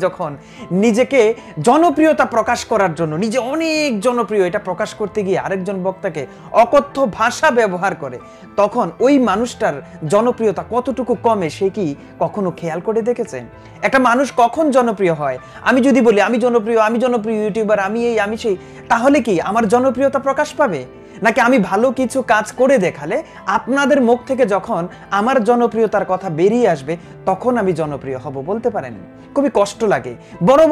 যখন নিজেকে জনপ্রিয়তা প্রকাশ করার জন্য নিজে অনেক জনপ্রিয় এটা প্রকাশ করতে গিয়ে আরেকজন বক্তাকে অকথ্য ভাষা ব্যবহার করে, তখন ওই মানুষটার জনপ্রিয়তা কতটুকু কমে সে কি কখনো খেয়াল করে দেখেছেন? একটা মানুষ কখন জনপ্রিয় হয়? আমি যদি বলি আমি জনপ্রিয় ইউটিউবার, আমি এই আমি সেই, তাহলে কি আমার জনপ্রিয়তা প্রকাশ পাবে? নাকি আমি ভালো কিছু কাজ করে দেখালে আপনাদের মুখ থেকে যখন আমার জনপ্রিয়তার কথা বেরিয়ে আসবে তখন আমি জনপ্রিয় হব? বলতে পারেন। খুবই কষ্ট লাগে। বড়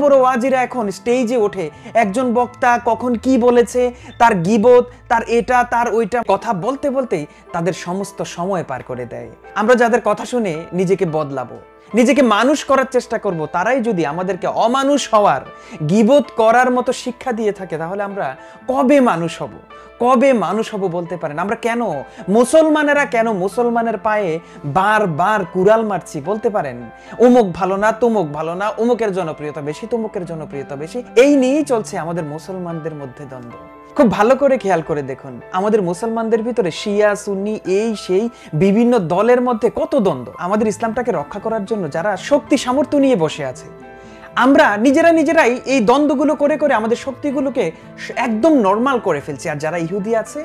বড় ওয়াজিরা এখন স্টেজে ওঠে, একজন বক্তা কখন কি বলেছে, তার গীবত, তার এটা তার ওইটা কথা বলতে বলতেই তাদের সমস্ত সময় পার করে দেয়। আমরা যাদের কথা শুনে নিজেকে বদলাবো, নিজেকে মানুষ করার চেষ্টা করব, তারাই যদি আমাদেরকে অমানুষ হওয়ার, গীবত করার মতো শিক্ষা দিয়ে থাকে, তাহলে আমরা কবে মানুষ হব? বলতে পারেন। আমরা কেন মুসলমানের পায়ে বারবার কুড়াল মারছি? বলতে পারেন। অমুক ভালো না, তমুক ভালো না, অমুকের জনপ্রিয়তা বেশি, তমুকের জনপ্রিয়তা বেশি, এই নিয়েই চলছে আমাদের মুসলমানদের মধ্যে দ্বন্দ্ব। খুব ভালো করে খেয়াল করে দেখুন, আমাদের মুসলমানদের ভিতরে শিয়া সুন্নি এই সেই বিভিন্ন দলের মধ্যে কত দ্বন্দ্ব। আমাদের ইসলামটাকে রক্ষা করার জন্য যারা শক্তি সামর্থ্য নিয়ে বসে আছে, আমরা নিজেরাই এই দ্বন্দ্বগুলো করে করে আমাদের শক্তিগুলোকে একদম নরমাল করে ফেলছি। আর যারা ইহুদি আছে,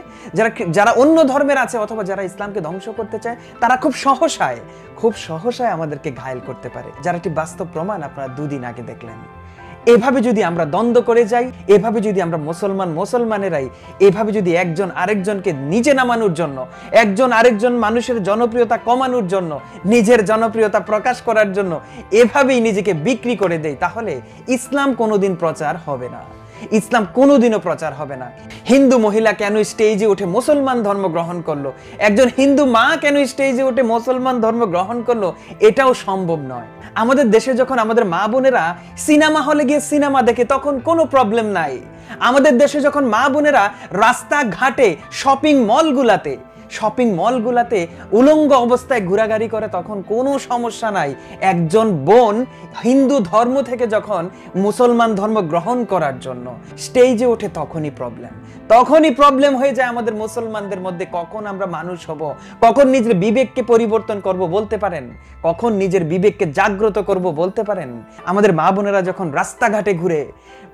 যারা অন্য ধর্মের আছে, অথবা যারা ইসলামকে ধ্বংস করতে চায়, তারা খুব সহসায় আমাদেরকে ঘায়েল করতে পারে, যার একটি বাস্তব প্রমাণ আপনারা দুদিন আগে দেখলেন। এভাবে যদি আমরা দ্বন্দ্ব করে যাই, এভাবে যদি আমরা মুসলমানেরাই এভাবে যদি একজন আরেকজনকে নিচে নামানোর জন্য, একজন আরেকজন মানুষের জনপ্রিয়তা কমানোর জন্য, নিজের জনপ্রিয়তা প্রকাশ করার জন্য এভাবেই নিজেকে বিক্রি করে দেই, তাহলে ইসলাম কোনোদিন প্রচার হবে না। ইসলাম কোনোদিনও প্রচার হবে না। হিন্দু মহিলা কেন স্টেজে উঠে মুসলমান ধর্ম গ্রহণ করলো, একজন হিন্দু মা কেন স্টেজে উঠে মুসলমান ধর্ম গ্রহণ করলো, এটাও সম্ভব নয়। আমাদের দেশে যখন আমাদের মা বোনেরা সিনেমা হলে গিয়ে সিনেমা দেখে তখন কোনো প্রবলেম নাই। আমাদের দেশে যখন মা বোনেরা রাস্তাঘাটে শপিং মলগুলাতে উলঙ্গ অবস্থায় ঘোরাঘুরি করে তখন কোনো সমস্যা নাই। একজন বোন হিন্দু ধর্ম থেকে যখন মুসলমান ধর্ম গ্রহণ করার জন্য স্টেজে ওঠে তখনই প্রবলেম হয়ে যায় আমাদের মুসলমানদের মধ্যে। কখন আমরা মানুষ হব, কখন নিজের বিবেককে পরিবর্তন করব বলতে পারেন, কখন নিজের বিবেককে জাগ্রত করব বলতে পারেন। আমাদের মা বোনেরা যখন রাস্তাঘাটে ঘুরে,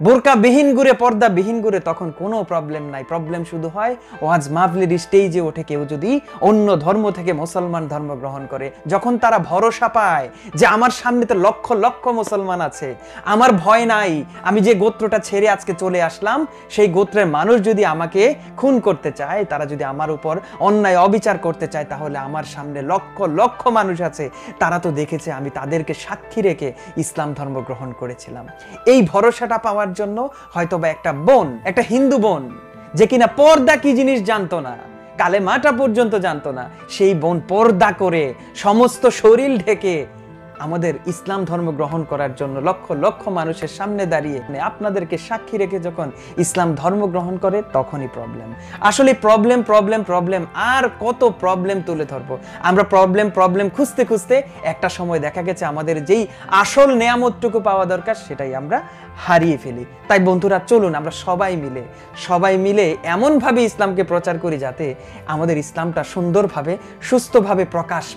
বোরকাবিহীন ঘুরে, পর্দাবিহীন ঘুরে, তখন কোনো প্রবলেম নাই। প্রবলেম শুধু হয় ওয়াজ মাহফিলের স্টেজে ওঠে কেউ যদি অন্য ধর্ম থেকে মুসলমান ধর্ম গ্রহণ করে, যখন তারা ভরসা পায় যে আমার সামনে তো লক্ষ লক্ষ মুসলমান আছে, আমার ভয় নাই, আমি যে গোত্রটা ছেড়ে আজকে চলে আসলাম সেই গোত্রের মানুষ যদি আমাকে খুন করতে চায়, তারা যদি আমার উপর অন্যায় অবিচার করতে চায়, তাহলে আমার সামনে লক্ষ লক্ষ মানুষ আছে, তারা তো দেখেছে আমি তাদেরকে সাক্ষী রেখে ইসলাম ধর্ম গ্রহণ করেছিলাম। এই ভরসাটা পাওয়ার জন্য হয়তোবা একটা হিন্দু বোন যে কিনা পর্দা কি জিনিস জানতো না, কালেমাটা পর্যন্ত জানতো না, সেই বোন পর্দা করে সমস্ত শরীর ঢেকে আমাদের ইসলাম ধর্ম গ্রহণ করার জন্য লক্ষ লক্ষ মানুষের সামনে দাঁড়িয়ে আপনাদেরকে সাক্ষী রেখে যখন ইসলাম ধর্ম গ্রহণ করে, তখনই প্রবলেম। আসলে প্রবলেম আর কত প্রবলেম তুলে ধরবো আমরা? প্রবলেম খুঁজতে একটা সময় দেখা গেছে আমাদের যেই আসল নেয়ামতটুকু পাওয়া দরকার সেটাই আমরা হারিয়ে ফেলি। তাই বন্ধুরা, চলুন আমরা সবাই মিলে এমনভাবে ইসলামকে প্রচার করি যাতে আমাদের ইসলামটা সুন্দরভাবে সুস্থভাবে প্রকাশ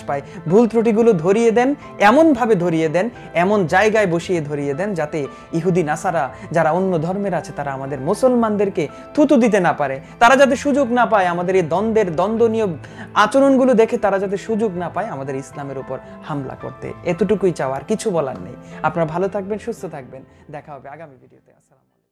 পায়। ভুল ত্রুটিগুলো ধরিয়ে দেন, এমনভাবে ধরিয়ে দেন, এমন জায়গায় বসিয়ে ধরিয়ে দেন যাতে ইহুদি নাসারা যারা অন্য ধর্মের আছে তারা আমাদের মুসলমানদেরকে থুতু দিতে না পারে, তারা যাতে সুযোগ না পায় আমাদের এই দ্বন্দ্বনীয় আচরণগুলো দেখে, তারা যাতে সুযোগ না পায় আমাদের ইসলামের উপর হামলা করতে। এতটুকুই চাওয়ার, কিছু বলার নেই। আপনারা ভালো থাকবেন, সুস্থ থাকবেন। দেখা হবে আগামী ভিডিওতে। আসসালামু আলাইকুম।